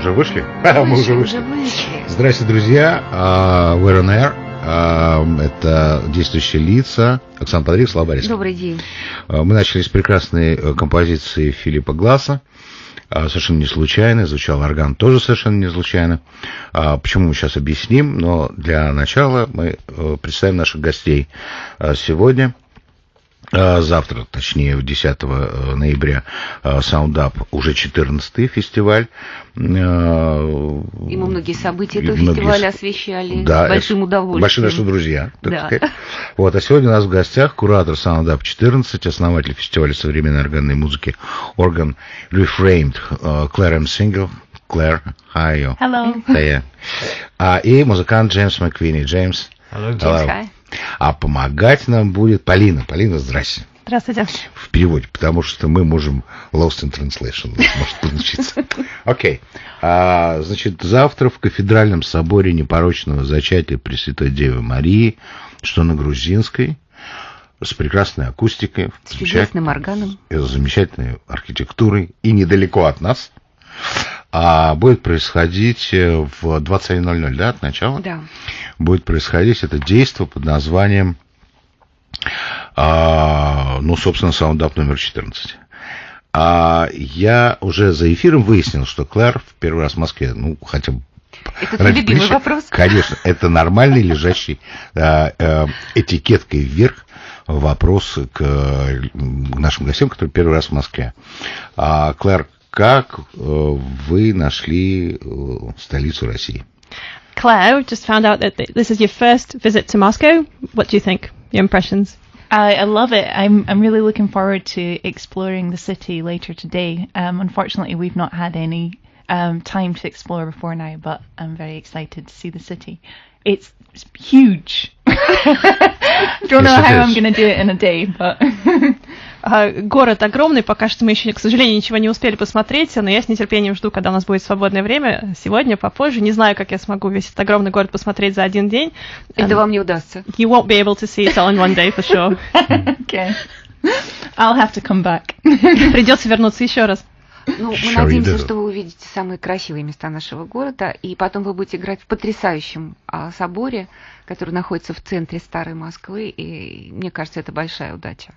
Уже вышли? Мы уже вышли. Здравствуйте, друзья. We're on air. Это действующие лица. Оксана Подрив, Слава Борисовна. Добрый день. Мы начали с прекрасной композиции Филиппа Гласса. Совершенно не случайно. Звучал орган тоже совершенно не случайно. Почему мы сейчас объясним. Но для начала мы представим наших гостей сегодня. Завтра, точнее, 10 ноября, Sound UP, уже 14-й фестиваль. И мы многие события этого фестиваля освещали, да, с большим удовольствием. Большие наши друзья, так сказать. Вот, а сегодня у нас в гостях куратор Sound UP 14, основатель фестиваля современной органной музыки Organ Reframed, Клэр Сингер. Клэр, hi. Hello. Hi. И музыкант Джеймс МакВинни. Джеймс. Hello. James, hi. А помогать нам будет Полина. Полина, здрасте. Здравствуйте. В переводе, потому что мы можем lost in translation, может получиться. Окей. Значит, завтра в кафедральном соборе непорочного зачатия Пресвятой Девы Марии, что на грузинской, с прекрасной акустикой, с чудесным органом, с замечательной архитектурой и недалеко от нас, будет происходить в 21:00, да, от начала? Да. Будет происходить это действо под названием, собственно, Sound UP номер 14. Я уже за эфиром выяснил, что Клэр в первый раз в Москве, хотя бы... Это твой любимый вопрос? Конечно, это нормальный, лежащий этикеткой вверх вопрос к нашим гостям, которые первый раз в Москве. Клэр, как вы нашли столицу России? Claire, just found out that this is your first visit to Moscow. What do you think? Your impressions? I love it. I'm really looking forward to exploring the city later today. Unfortunately, we've not had any time to explore before now, but I'm very excited to see the city. It's huge. Don't know how I'm going to do it in a day, but... Город огромный, пока что мы еще, к сожалению, ничего не успели посмотреть, но я с нетерпением жду, когда у нас будет свободное время, сегодня, попозже. Не знаю, как я смогу весь этот огромный город посмотреть за один день. Это вам не удастся. You won't be able to see it all in one day, for sure. Okay. I'll have to come back. Придется вернуться еще раз. Мы надеемся, что вы увидите самые красивые места нашего города, и потом вы будете играть в потрясающем соборе, который находится в центре старой Москвы, и мне кажется, это большая удача.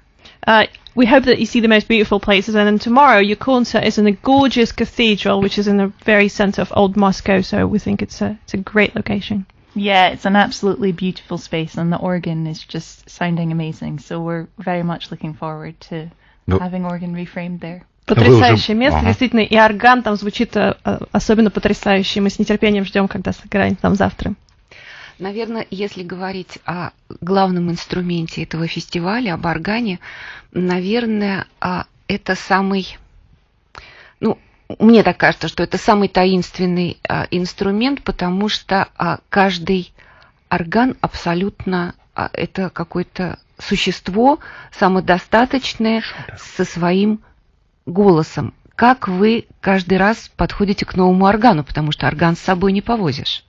We hope that you see the most beautiful places, and then tomorrow your concert is in a gorgeous cathedral, which is in the very center of old Moscow, so we think it's a great location. Yeah, it's an absolutely beautiful space, and the organ is just sounding amazing, so we're very much looking forward to having Organ Reframed there. Потрясающее место, действительно, и орган там звучит особенно потрясающе. Мы с нетерпением ждем, когда сыграем там завтра. Наверное, если говорить о главном инструменте этого фестиваля, об органе, наверное, это самый, мне так кажется, что это самый таинственный инструмент, потому что каждый орган абсолютно это какое-то существо самодостаточное со своим голосом. Как вы каждый раз подходите к новому органу, потому что орган с собой не повозишь?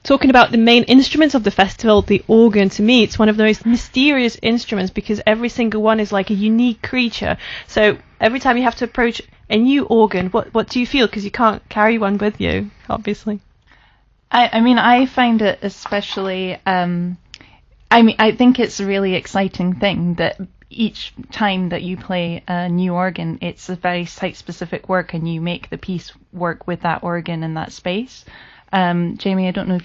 Talking about the main instruments of the festival, the organ, to me, it's one of the most mysterious instruments because every single one is like a unique creature. So every time you have to approach a new organ, what do you feel? Because you can't carry one with you, obviously. I mean, I find it especially, I think it's a really exciting thing that each time that you play a new organ, it's a very site-specific work and you make the piece work with that organ in that space. Jamie, I don't know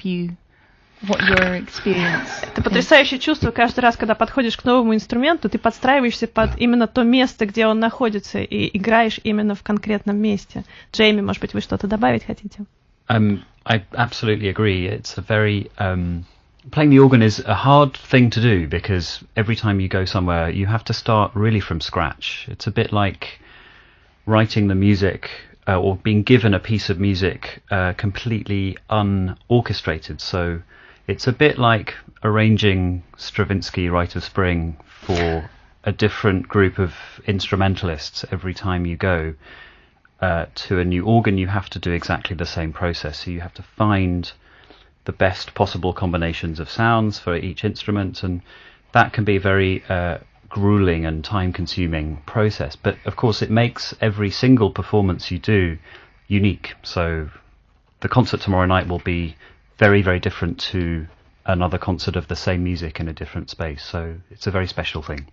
what your experience. Это потрясающее чувство. Каждый раз, когда подходишь к новому инструменту, ты подстраиваешься под именно то место, где он находится, и играешь именно в конкретном месте. Джейми, может быть, вы что-то добавить хотите? I absolutely agree. It's a very playing the organ is a hard thing to do because every time you go somewhere, you have to start really from scratch. It's a bit like writing the music. Or being given a piece of music completely unorchestrated. So it's a bit like arranging Stravinsky Rite of Spring for a different group of instrumentalists every time you go to a new organ. You have to do exactly the same process. So you have to find the best possible combinations of sounds for each instrument, and that can be very grueling and time-consuming process. But of course, it makes every single performance you do unique. So the concert tomorrow night will be very, very different to another concert of the same music in a different space. So it's a very special thing.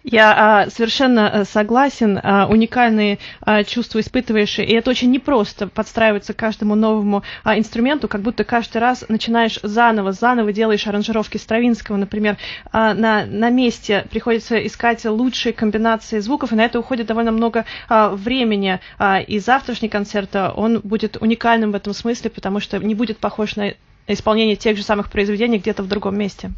Я совершенно согласен, уникальные чувства испытываешь, и это очень непросто подстраиваться к каждому новому инструменту, как будто каждый раз начинаешь заново делаешь аранжировки Стравинского, например, на месте приходится искать лучшие комбинации звуков, и на это уходит довольно много времени, и завтрашний концерт, он будет уникальным в этом смысле, потому что не будет похож на исполнение тех же самых произведений где-то в другом месте.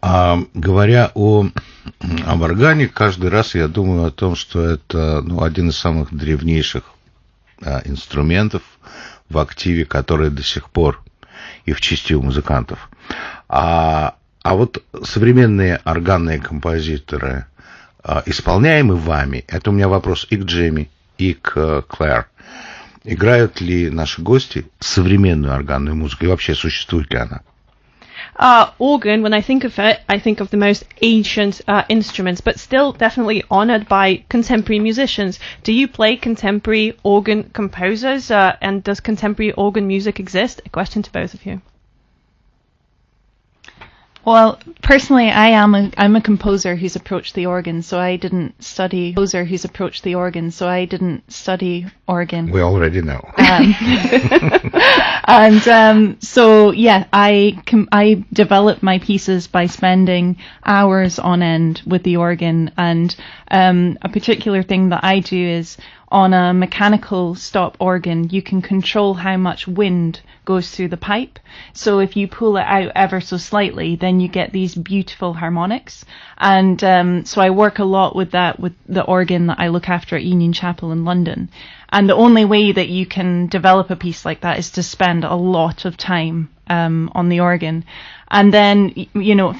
Говоря об органе, каждый раз я думаю о том, что это один из самых древнейших инструментов в активе, который до сих пор и в части у музыкантов. А вот современные органные композиторы, исполняемые вами, это у меня вопрос и к Джейми, и к Клэр. Играют ли наши гости современную органную музыку и вообще существует ли она? Organ, when I think of it, I think of the most ancient instruments, but still definitely honored by contemporary musicians. Do you play contemporary organ composers, and does contemporary organ music exist? A question to both of you. Well, personally, I'm a composer who's approached the organ, so I didn't study organ. We already know. So yeah, I develop my pieces by spending hours on end with the organ, and a particular thing that I do is on a mechanical stop organ, you can control how much wind goes through the pipe. So if you pull it out ever so slightly, then you get these beautiful harmonics. And so I work a lot with that, with the organ that I look after at Union Chapel in London. And the only way that you can develop a piece like that is to spend a lot of time on the organ. And then,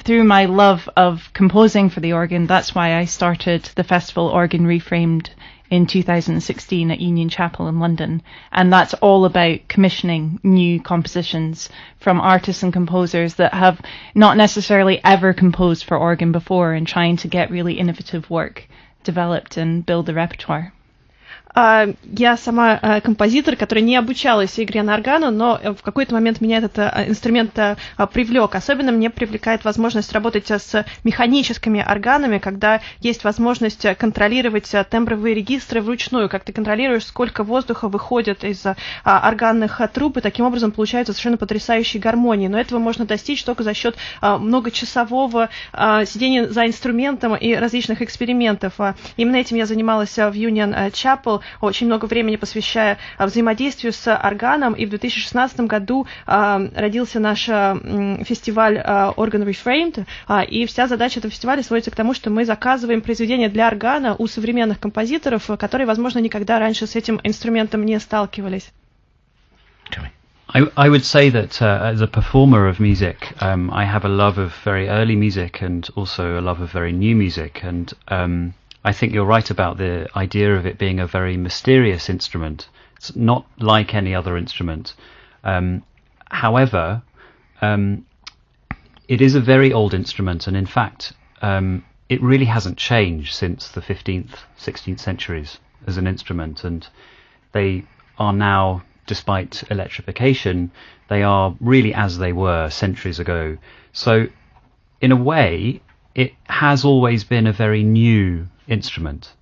through my love of composing for the organ, that's why I started the festival Organ Reframed in 2016 at Union Chapel in London. And that's all about commissioning new compositions from artists and composers that have not necessarily ever composed for organ before, and trying to get really innovative work developed and build the repertoire. Я сама композитор, который не обучалась игре на органу, но в какой-то момент меня этот инструмент привлек. Особенно мне привлекает возможность работать с механическими органами, когда есть возможность контролировать тембровые регистры вручную, как ты контролируешь, сколько воздуха выходит из органных труб, и таким образом получаются совершенно потрясающие гармонии. Но этого можно достичь только за счет многочасового сидения за инструментом и различных экспериментов. Именно этим я занималась в Union Chapel, очень много времени посвящая взаимодействию с органом, и в 2016 году родился наш фестиваль Organ Reframed, и вся задача этого фестиваля сводится к тому, что мы заказываем произведения для органа у современных композиторов, которые, возможно, никогда раньше с этим инструментом не сталкивались. I would say that as a performer of music, I have a love of very early music and also a love of very new music, and I think you're right about the idea of it being a very mysterious instrument. It's not like any other instrument. However, it is a very old instrument, and in fact, it really hasn't changed since the 15th, 16th centuries as an instrument, and they are now, despite electrification, they are really as they were centuries ago. So, in a way, it has always been a very new instrument,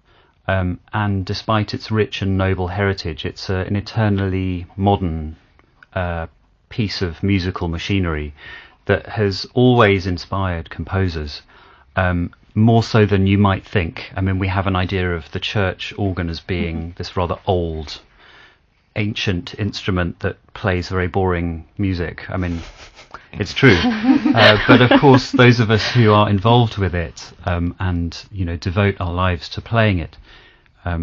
and despite its rich and noble heritage, it's an eternally modern piece of musical machinery that has always inspired composers, more so than you might think. I mean, we have an idea of the church organ as being this rather old, ancient instrument that plays very boring music. I mean, it's true, but of course those of us who are involved with it and devote our lives to playing it,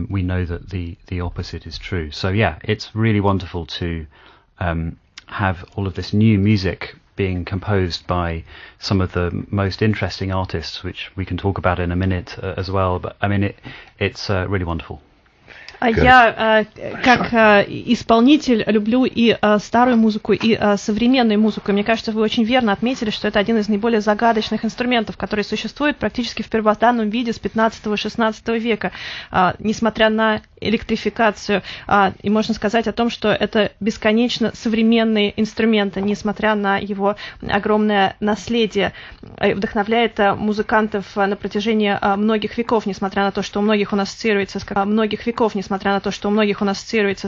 we know that the opposite is true. So yeah, it's really wonderful to have all of this new music being composed by some of the most interesting artists, which we can talk about in a minute as well. But I mean, it's really wonderful. Я как исполнитель люблю и старую музыку, и современную музыку. Мне кажется, вы очень верно отметили, что это один из наиболее загадочных инструментов, который существует практически в первозданном виде с 15-16 века, несмотря на электрификацию. И можно сказать о том, что это бесконечно современные инструменты, несмотря на его огромное наследие. Вдохновляет музыкантов на протяжении многих веков, несмотря на то, что у многих он ассоциируется с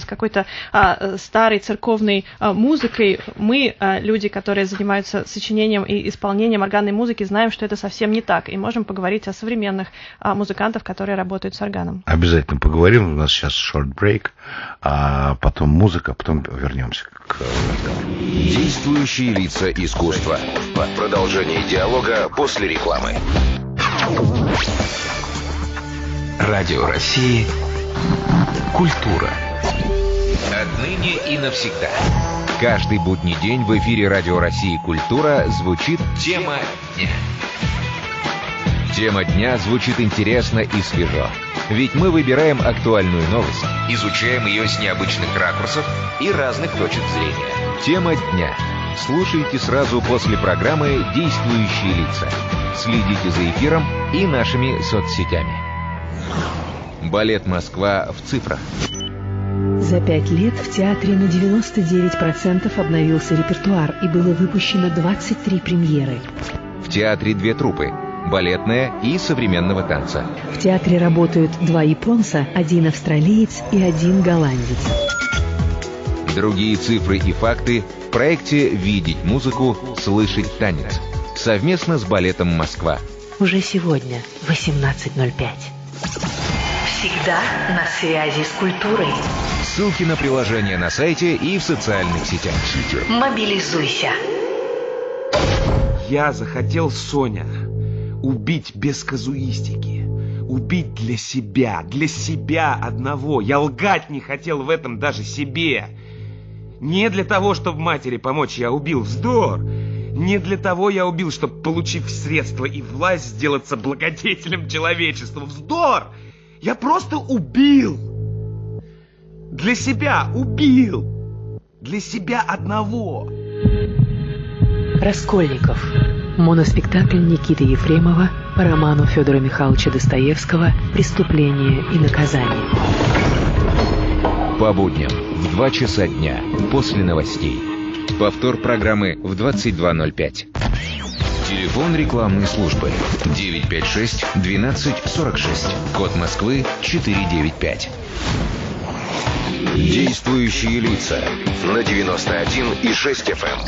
какой-то старой церковной музыкой. Мы, люди, которые занимаются сочинением и исполнением органной музыки, знаем, что это совсем не так, и можем поговорить о современных музыкантах, которые работают с органом. Обязательно поговорим. У нас сейчас short break, а потом музыка, а потом вернемся к разговору. Действующие лица искусства. Продолжение диалога после рекламы. Радио России. Культура. Отныне и навсегда. Каждый будний день в эфире Радио России «Культура» звучит «Тема дня». Тема дня звучит интересно и свежо. Ведь мы выбираем актуальную новость, изучаем ее с необычных ракурсов и разных точек зрения. Тема дня. Слушайте сразу после программы «Действующие лица». Следите за эфиром и нашими соцсетями. Балет «Москва» в цифрах. За 5 лет в театре на 99% обновился репертуар и было выпущено 23 премьеры. В театре 2 труппы – балетная и современного танца. В театре работают 2 японца, 1 австралиец и 1 голландец. Другие цифры и факты в проекте «Видеть музыку, слышать танец» совместно с балетом «Москва». Уже сегодня, 18:05. Всегда на связи с культурой. Ссылки на приложение на сайте и в социальных сетях. Мобилизуйся. Я захотел, Соня, убить без казуистики. Убить для себя одного. Я лгать не хотел в этом даже себе. Не для того, чтобы матери помочь, я убил. Вздор. Не для того я убил, чтобы, получив средства и власть, сделаться благодетелем человечества. Вздор. Я просто убил. Для себя убил. Для себя одного. Раскольников. Моноспектакль Никиты Ефремова по роману Федора Михайловича Достоевского «Преступление и наказание». По будням в 2 часа дня после новостей. Повтор программы в 22:05. Телефон рекламной службы 956 12 46. Код Москвы 495. Действующие лица на 91,6 FM.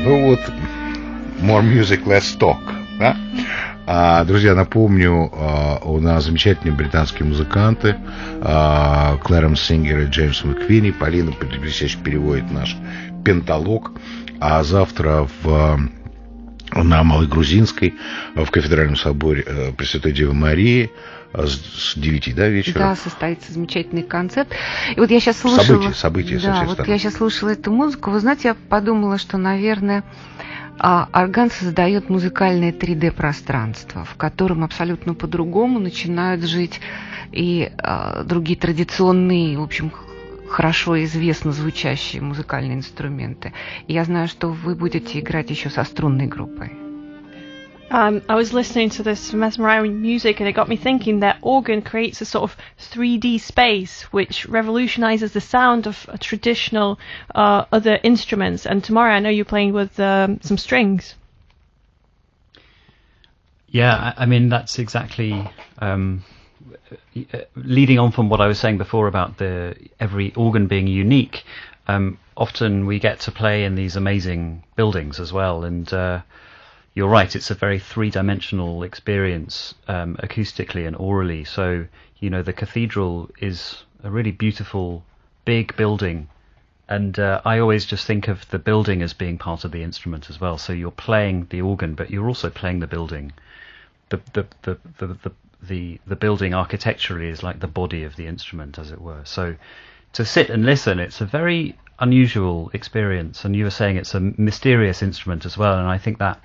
Ну вот, more music, less talk, да? Друзья, напомню, у нас замечательные британские музыканты, Клэр, Сингер и Джеймс МакВинни. Полина блестяще переводит наш пенталог. А завтра на Малой Грузинской в кафедральном соборе Пресвятой Девы Марии с 9, да, вечера? Да, состоится замечательный концерт. И вот я сейчас слушала... События да, вот я сейчас слушала эту музыку. Вы знаете, я подумала, что, наверное, орган создает музыкальное 3D-пространство, в котором абсолютно по-другому начинают жить и другие традиционные, в общем, хорошо известно звучащие музыкальные инструменты. И я знаю, что вы будете играть еще со струнной группой. I was listening to this mesmerizing music and it got me thinking that organ creates a sort of 3D space which revolutionizes the sound of traditional other instruments. And tomorrow I know you're playing with some strings. Yeah, I mean, that's exactly... leading on from what I was saying before about every organ being unique, often we get to play in these amazing buildings as well, and you're right, it's a very three-dimensional experience acoustically and orally. So, you know, the cathedral is a really beautiful, big building, and I always just think of the building as being part of the instrument as well. So you're playing the organ, but you're also playing the building. The building architecturally is like the body of the instrument, as it were. So to sit and listen, it's a very unusual experience. And you were saying it's a mysterious instrument as well. And I think that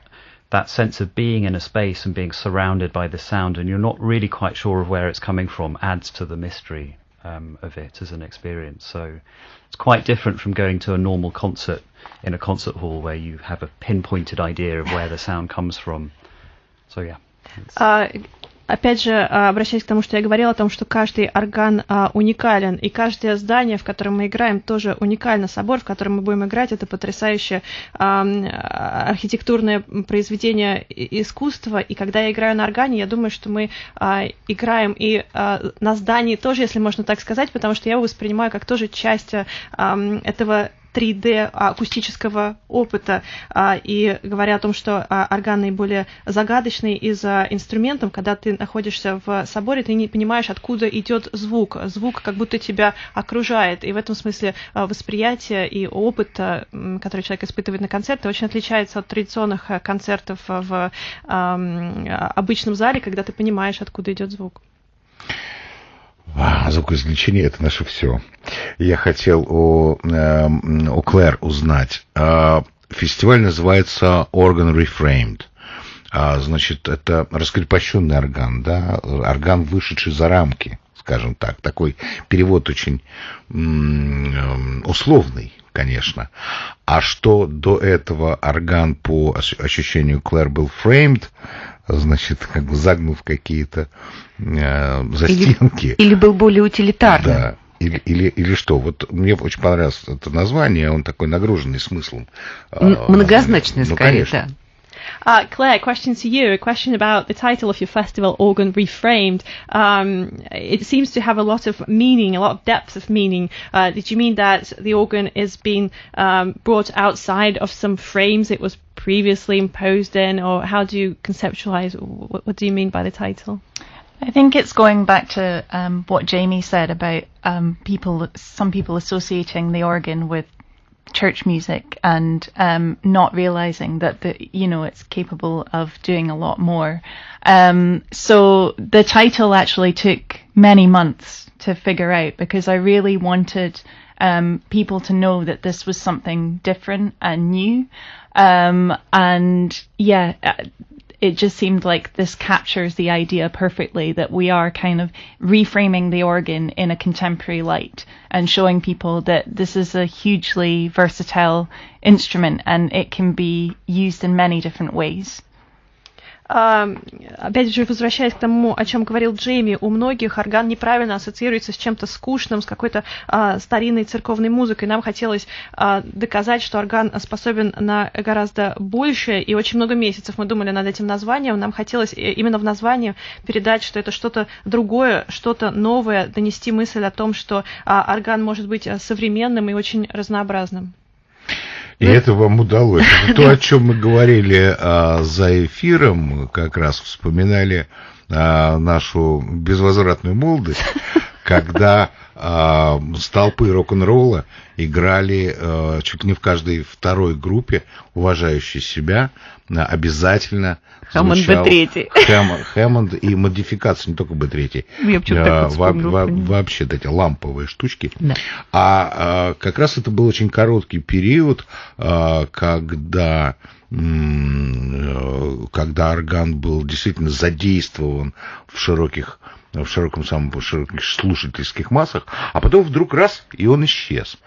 sense of being in a space and being surrounded by the sound, and you're not really quite sure of where it's coming from, adds to the mystery of it as an experience. So it's quite different from going to a normal concert in a concert hall where you have a pinpointed idea of where the sound comes from. So yeah. Опять же, обращаясь к тому, что я говорила, о том, что каждый орган уникален, и каждое здание, в котором мы играем, тоже уникально. Собор, в котором мы будем играть, это потрясающее архитектурное произведение искусства, и когда я играю на органе, я думаю, что мы играем и на здании тоже, если можно так сказать, потому что я его воспринимаю как тоже часть этого 3D акустического опыта, и говоря о том, что орган наиболее загадочный из инструментов, когда ты находишься в соборе, ты не понимаешь, откуда идет звук. Звук как будто тебя окружает, и в этом смысле восприятие и опыт, который человек испытывает на концерте, очень отличается от традиционных концертов в обычном зале, когда ты понимаешь, откуда идет звук. Звукоизвлечение — это наше все. Я хотел у Клэр узнать. Фестиваль называется Organ Reframed. Значит, это раскрепощенный орган, да, орган, вышедший за рамки, скажем так. Такой перевод очень условный, конечно. А что до этого орган, по ощущению Клэр, был framed, значит, как бы загнув какие-то застенки. Или был более утилитарным. Да. Или что? Вот мне очень понравилось это название, он такой нагруженный смыслом. Многозначный, скорее, конечно. да. Claire, question to you, a question about the title of your festival, Organ Reframed. It seems to have a lot of meaning, a lot of depth of meaning. Did you mean that the organ is being brought outside of some frames it was previously imposed in, or how do you conceptualize, what do you mean by the title? I think it's going back to what Jamie said about some people associating the organ with church music and not realizing that it's capable of doing a lot more. So the title actually took many months to figure out, because I really wanted people to know that this was something different and new. And yeah, it just seemed like this captures the idea perfectly, that we are kind of reframing the organ in a contemporary light and showing people that this is a hugely versatile instrument and it can be used in many different ways. Опять же, возвращаясь к тому, о чем говорил Джейми, у многих орган неправильно ассоциируется с чем-то скучным, с какой-то старинной церковной музыкой. Нам хотелось доказать, что орган способен на гораздо большее, и очень много месяцев мы думали над этим названием. Нам хотелось именно в названии передать, что это что-то другое, что-то новое, донести мысль о том, что орган может быть современным и очень разнообразным. И это вам удалось. Это то, о чем мы говорили за эфиром, как раз вспоминали нашу безвозвратную молодость, когда с толпы рок-н-ролла играли чуть ли не в каждой второй группе, уважающей себя, обязательно Хэммонд звучал Б3. Хэммонд и модификации, не только Б3. Я почему-то так вот вспомнила. Вообще эти ламповые штучки. Да. Как раз это был очень короткий период, когда орган был действительно задействован в широких слушательских массах, а потом вдруг раз, и он исчез.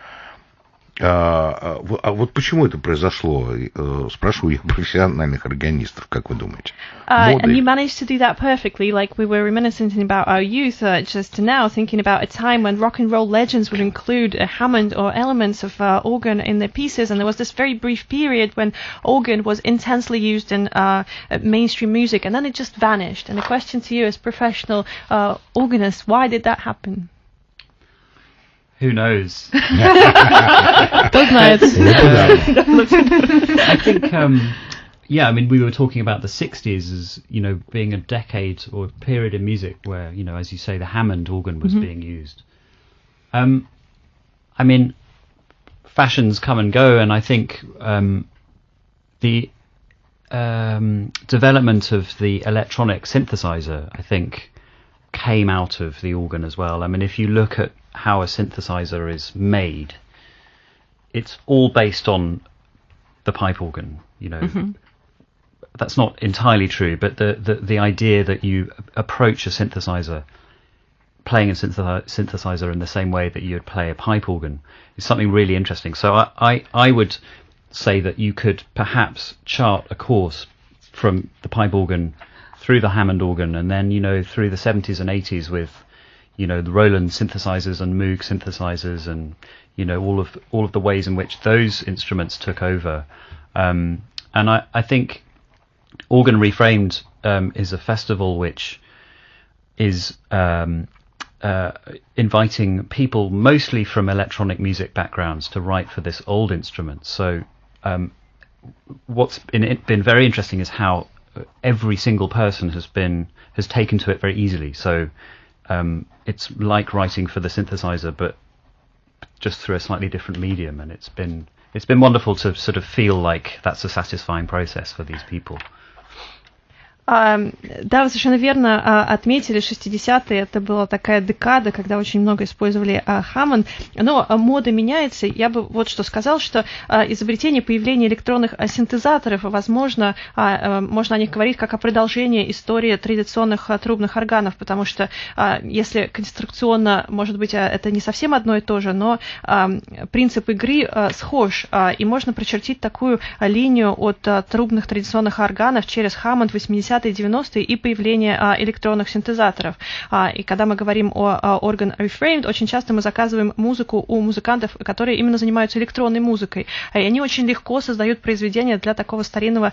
Вот почему это произошло? Спрашиваю я профессиональных органистов, как вы думаете? And you managed to do that perfectly, like we were reminiscing about our youth just now, thinking about a time when rock and roll legends would include a Hammond or elements of organ in their pieces, and there was this very brief period when organ was intensely used in mainstream music, and then it just vanished. And the question to you as professional organist, why did that happen? Who knows? Кто знает? I think, I mean, we were talking about the 60s as, being a decade or period in music where, as you say, the Hammond organ was being used. I mean, fashions come and go, and I think the development of the electronic synthesizer, I think, came out of the organ as well. I mean, if you look at how a synthesizer is made, it's all based on the pipe organ. That's not entirely true, but the idea that you approach a synthesizer, playing a synthesizer in the same way that you would play a pipe organ, is something really interesting. So I would say that you could perhaps chart a course from the pipe organ through the Hammond organ, and then through the 70s and 80s with the Roland synthesizers and Moog synthesizers, and all of the ways in which those instruments took over. And I think Organ Reframed is a festival which is inviting people mostly from electronic music backgrounds to write for this old instrument. So what's been very interesting is how every single person has taken to it very easily. So it's like writing for the synthesizer, but just through a slightly different medium, and it's been wonderful to sort of feel like that's a satisfying process for these people. Да, вы совершенно верно отметили, 60-е это была такая декада, когда очень много использовали Hammond, но мода меняется. Я бы вот что сказал, что изобретение, появление электронных синтезаторов, возможно, можно о них говорить как о продолжении истории традиционных трубных органов, потому что если конструкционно, может быть, это не совсем одно и то же, но принцип игры схож, и можно прочертить такую линию от трубных традиционных органов через Hammond 80-е, 90-е и появление электронных синтезаторов. И когда мы говорим о Organ Reframed, очень часто мы заказываем музыку у музыкантов, которые именно занимаются электронной музыкой. И они очень легко создают произведения для такого старинного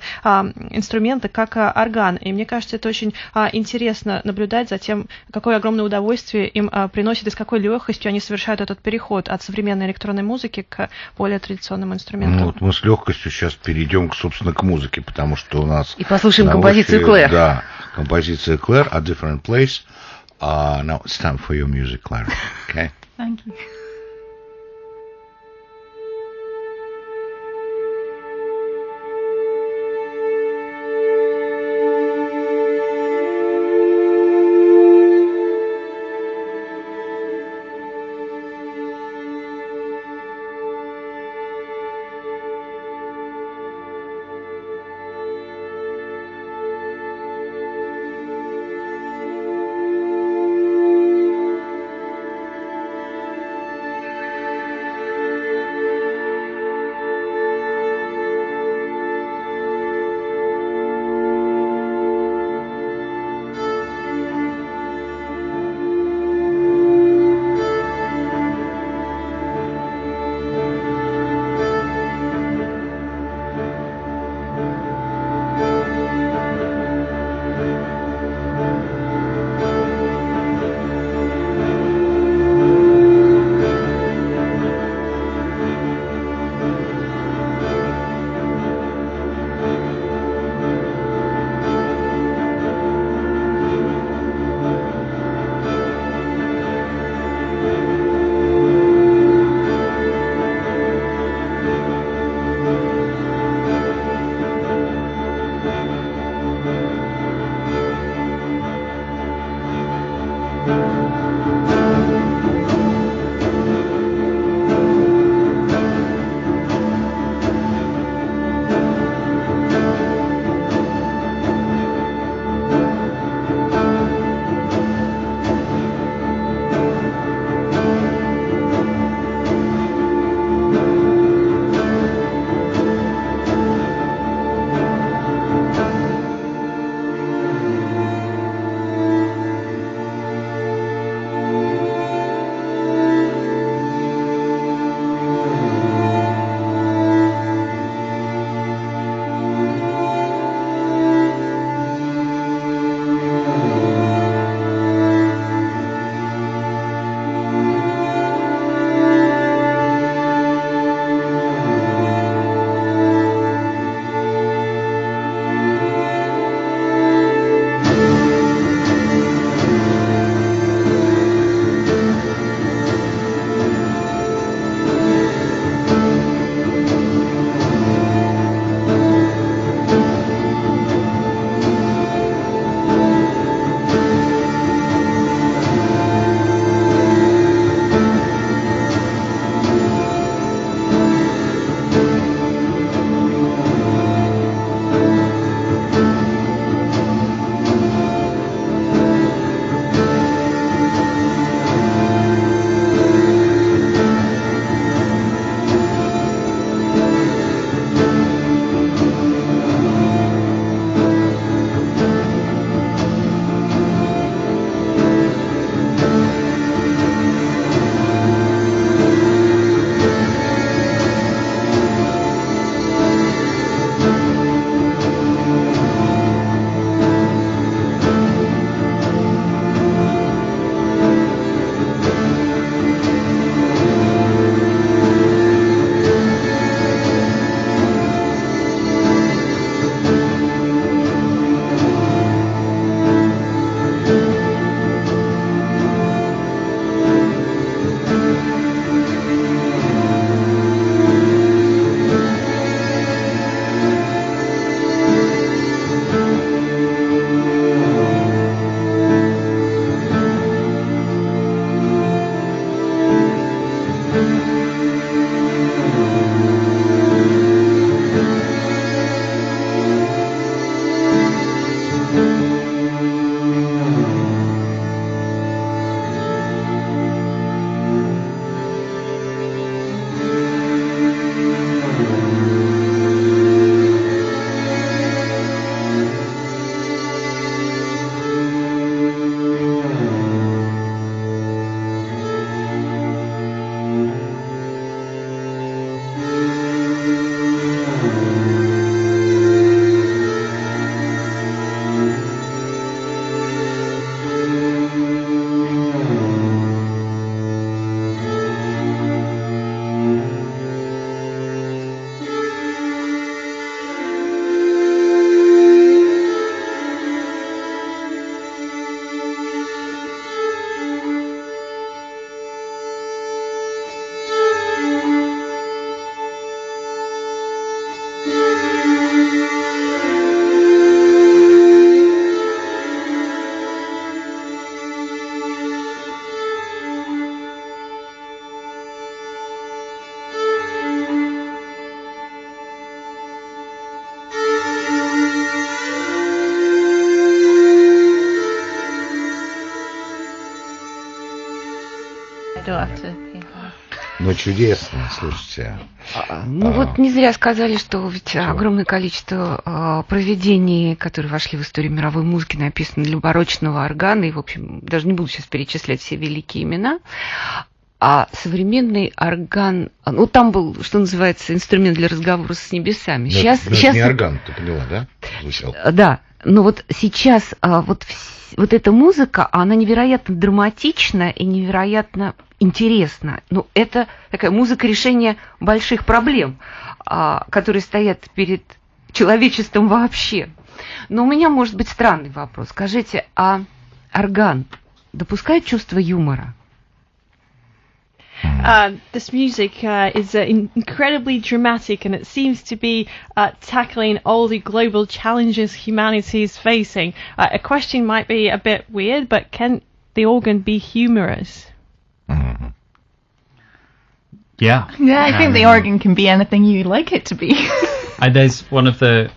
инструмента, как орган. И мне кажется, это очень интересно наблюдать за тем, какое огромное удовольствие им приносит и с какой легкостью они совершают этот переход от современной электронной музыки к более традиционным инструментам. Вот мы с легкостью сейчас перейдем, собственно, к музыке, потому что у нас... И послушаем композицию Клэр. Да, композиция Клэр, A Different Place. Now it's time for your music, Claire. Okay? Thank you. Ну, чудесно, слушайте. Вот не зря сказали, что ведь огромное количество произведений, которые вошли в историю мировой музыки, написано для барочного органа, и, в общем, даже не буду сейчас перечислять все великие имена. А современный орган, ну, там был, что называется, инструмент для разговора с небесами. Но, сейчас не орган, ты поняла, да? Звучал. Да, но вот сейчас вот эта музыка, она невероятно драматична и невероятно интересна. Ну, это такая музыка решения больших проблем, которые стоят перед человечеством вообще. Но у меня может быть странный вопрос. Скажите, а орган допускает чувство юмора? This music is incredibly dramatic, and it seems to be tackling all the global challenges humanity is facing. A question might be a bit weird, but can the organ be humorous? Mm-hmm. Yeah. Yeah, I think the organ can be anything you like it to be. And there's one of the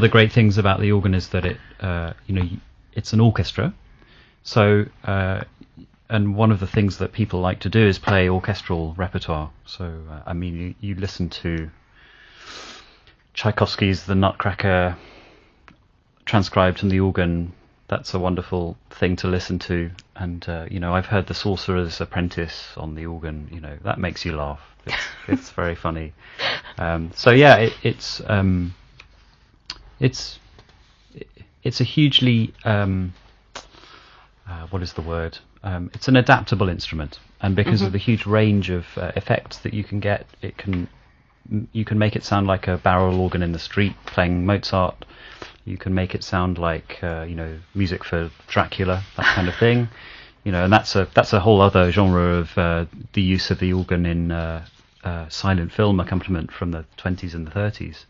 great things about the organ is that it's an orchestra. So, and one of the things that people like to do is play orchestral repertoire. So, you listen to Tchaikovsky's The Nutcracker transcribed on the organ. That's a wonderful thing to listen to. And, I've heard The Sorcerer's Apprentice on the organ. That makes you laugh. It's very funny. It's a hugely what is the word? It's an adaptable instrument, and because of the huge range of effects that you can get, you can make it sound like a barrel organ in the street playing Mozart. You can make it sound like music for Dracula, that kind of thing. And that's a whole other genre of the use of the organ in silent film accompaniment from the 20s and the 30s.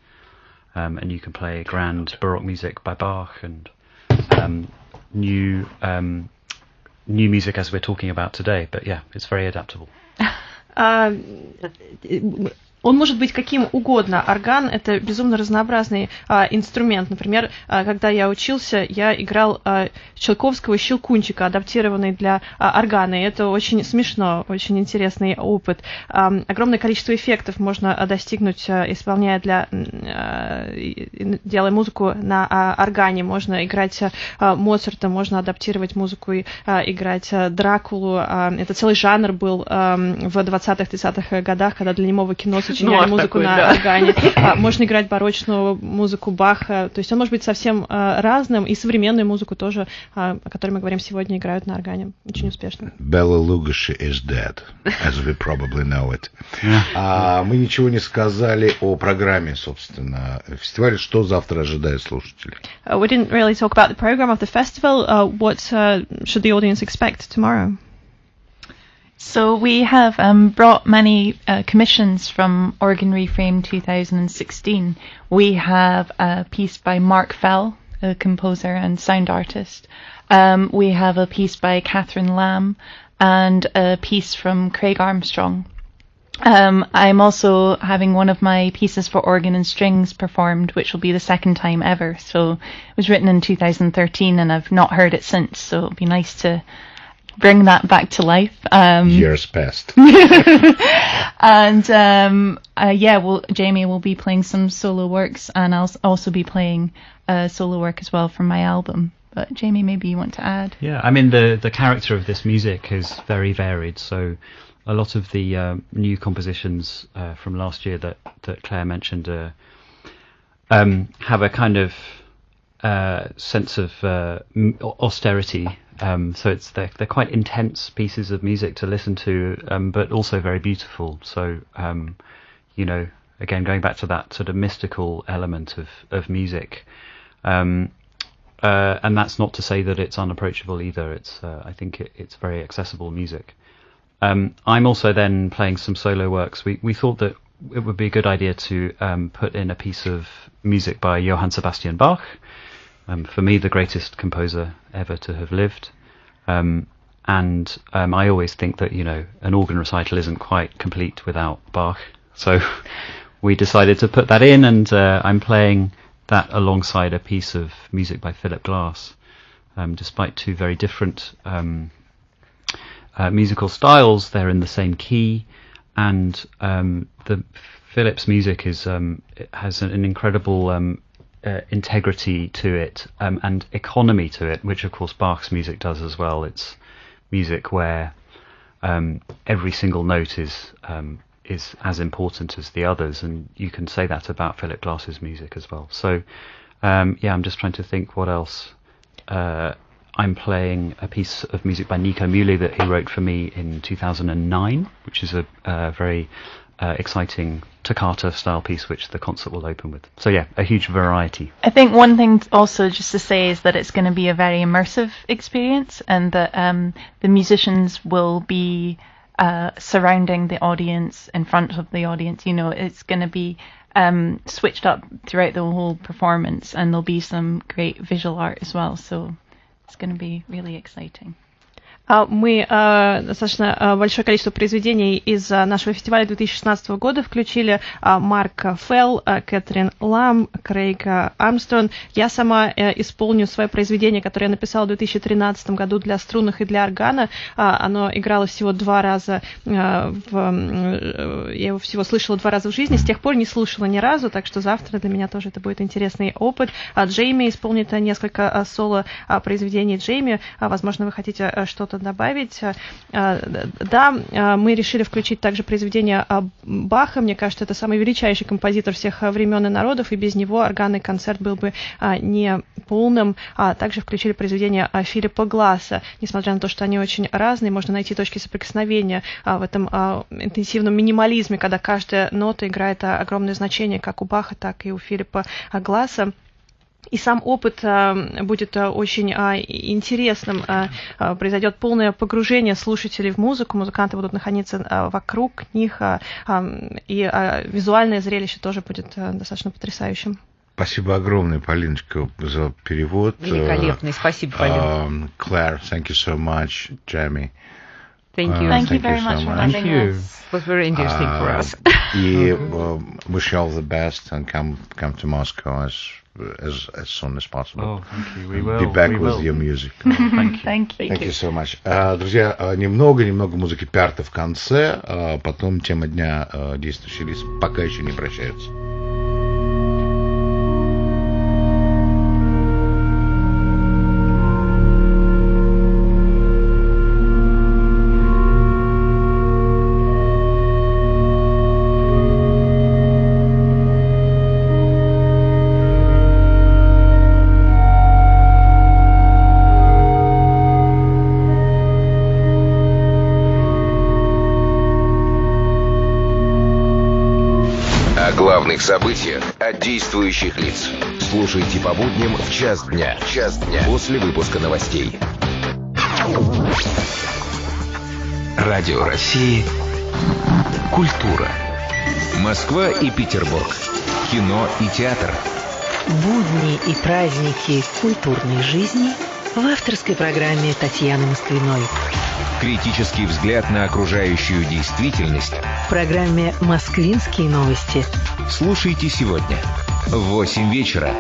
And you can play grand Baroque music by Bach and new music as we're talking about today. But yeah, it's very adaptable. Он может быть каким угодно. Орган — это безумно разнообразный инструмент. Например, когда я учился, я играл Чайковского «Щелкунчика», адаптированный для органа. И это очень смешно, очень интересный опыт. Огромное количество эффектов можно достигнуть, делая музыку на органе. Можно играть Моцарта, можно адаптировать музыку и играть Дракулу. Это целый жанр был в 20-30-х годах, когда для немого кино сочиняли музыку на органе. Можно играть барочную музыку Баха. То есть он может быть совсем разным. И современную музыку тоже, о которой мы говорим сегодня, играют на органе. Очень успешно. Bela Lugosi is dead, as we probably know it. Мы ничего не сказали о программе, собственно, фестиваля. Что завтра ожидает слушателей? We didn't really talk about the program of the festival. What should the audience expect tomorrow? So we have brought many commissions from Organ Reframed 2016. We have a piece by Mark Fell, a composer and sound artist. We have a piece by Catherine Lamb and a piece from Craig Armstrong. I'm also having one of my pieces for organ and strings performed, which will be the second time ever. So it was written in 2013 and I've not heard it since, so it'll be nice to bring that back to life. Years past. And Jamie will be playing some solo works, and I'll also be playing a solo work as well from my album. But Jamie, maybe you want to add? Yeah, I mean the character of this music is very varied. So a lot of the new compositions from last year that Claire mentioned have a kind of sense of austerity. So they're quite intense pieces of music to listen to, but also very beautiful. So again, going back to that sort of mystical element of music, and that's not to say that it's unapproachable either. It's I think it's very accessible music. I'm also then playing some solo works. We thought that it would be a good idea to put in a piece of music by Johann Sebastian Bach. For me, the greatest composer ever to have lived. I always think that, an organ recital isn't quite complete without Bach. So we decided to put that in, and I'm playing that alongside a piece of music by Philip Glass. Despite two very different musical styles, they're in the same key, and the Philip's music has an incredible integrity to it and economy to it, which of course Bach's music does as well. It's music where every single note is as important as the others, and you can say that about Philip Glass's music as well. So I'm just trying to think what else. I'm playing a piece of music by Nico Muhly that he wrote for me in 2009, which is a very exciting toccata style piece which the concert will open with. So a huge variety. I think one thing also just to say is that it's going to be a very immersive experience, and that the musicians will be surrounding the audience, in front of the audience. It's going to be switched up throughout the whole performance, and there'll be some great visual art as well, so it's going to be really exciting. Мы достаточно большое количество произведений из нашего фестиваля 2016 года включили. Марк Фелл, Кэтрин Лам, Крейг Армстронг. Я сама исполню свое произведение, которое я написала в 2013 году для струнных и для органа. Оно игралось всего 2 раза. Я его всего слышала 2 раза в жизни, с тех пор не слушала ни разу, так что завтра для меня тоже это будет интересный опыт. Джейми исполнит несколько соло-произведений. Джейми, возможно, вы хотите что-то добавить. Да, мы решили включить также произведение Баха. Мне кажется, это самый величайший композитор всех времен и народов, и без него органный концерт был бы не полным. Также включили произведение Филиппа Гласса. Несмотря на то, что они очень разные, можно найти точки соприкосновения в этом интенсивном минимализме, когда каждая нота играет огромное значение, как у Баха, так и у Филиппа Гласса. И сам опыт будет очень интересным. Произойдет полное погружение слушателей в музыку. Музыканты будут находиться вокруг них. И визуальное зрелище тоже будет достаточно потрясающим. Спасибо огромное, Полиночка, за перевод. Великолепный. Спасибо, Полин. Claire, thank you so much. Jamie. Thank you. Thank you very much for having us. It was very interesting for us. И wish you all the best and come to Moscow as soon as possible. Oh, thank you. We will. Be back we with will. your music. Thank you. Thank you. Thank you so much. Друзья, немного музыки Пярта в конце, потом тема дня действующий лиц пока еще не прощаются. О главных событиях, от действующих лиц. Слушайте по будням в час дня. После выпуска новостей. Радио России. Культура. Москва и Петербург. Кино и театр. Будни и праздники культурной жизни в авторской программе Татьяны Москвиной. Критический взгляд на окружающую действительность. В программе «Москвинские новости». Слушайте сегодня в 8 вечера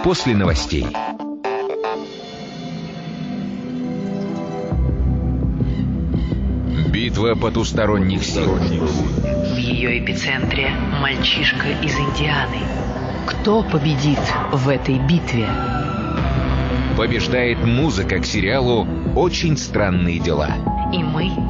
после новостей. Битва потусторонних сил. В ее эпицентре мальчишка из Индианы. Кто победит в этой битве? Побеждает музыка к сериалу «Очень странные дела». И мы